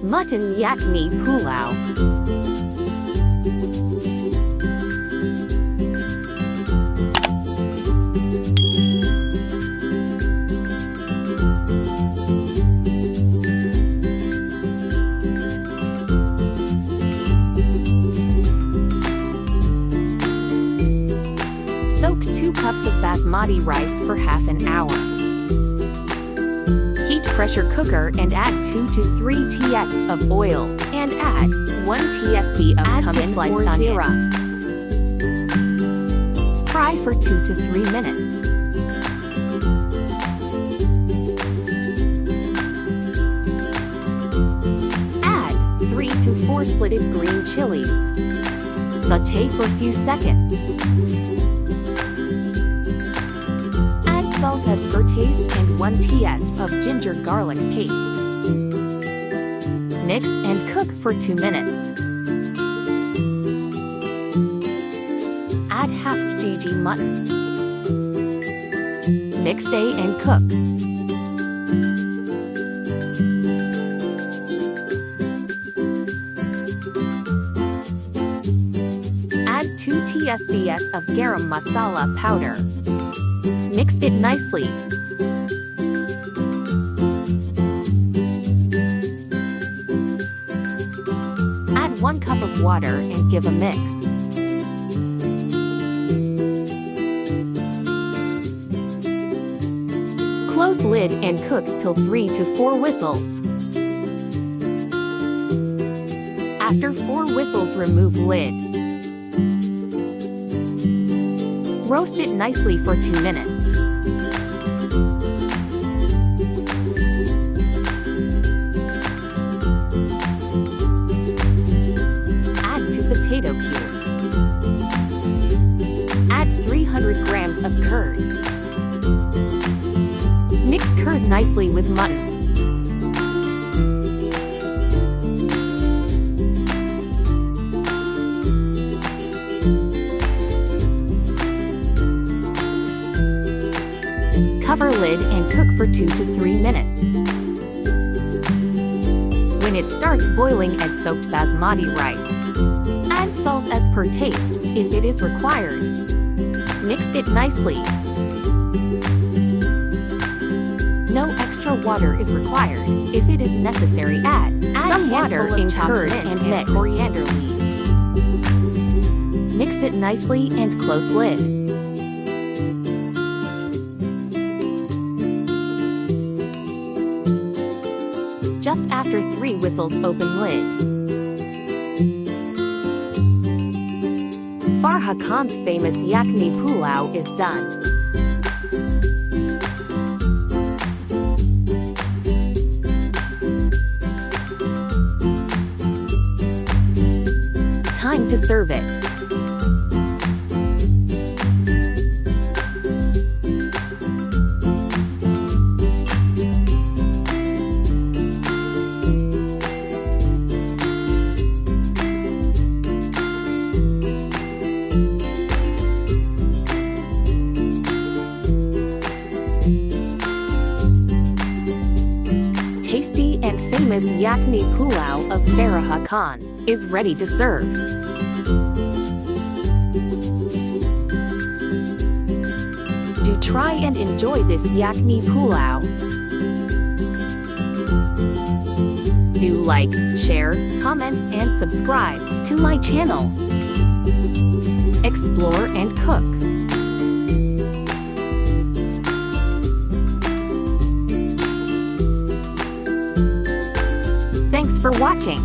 Mutton yakhni pulao. Soak 2 cups of basmati rice for half an hour. Heat pressure cooker and add 2 to 3 tsp of oil and add 1 tsp of cumin sliced onion. Fry for 2 to 3 minutes. Add 3 to 4 slitted green chilies. Sauté for a few seconds. Salt as per taste and 1 tsp of ginger garlic paste. Mix and cook for 2 minutes. Add half kg mutton. Mix and cook. Add 2 tsps of garam masala powder. Mix it nicely. Add 1 cup of water and give a mix. Close lid and cook till 3 to 4 whistles. After 4 whistles, remove lid. Roast it nicely for 2 minutes. Add 2 potato cubes. Add 300 grams of curd. Mix curd nicely with mutton. Cover lid and cook for 2 to 3 minutes. When it starts boiling, add soaked basmati rice. Add salt as per taste, if it is required. Mix it nicely. No extra water is required. If it is necessary, add some water in curd and mix coriander leaves. Mix it nicely and close lid. Just after 3 whistles, open lid. Farha Khan's famous yakhni pulao is done. Time to serve it. Tasty and famous yakhni pulao of Farha Khan is ready to serve. Do try and enjoy this yakhni pulao. Do like, share, comment and subscribe to my channel. Explore and cook. Thanks for watching.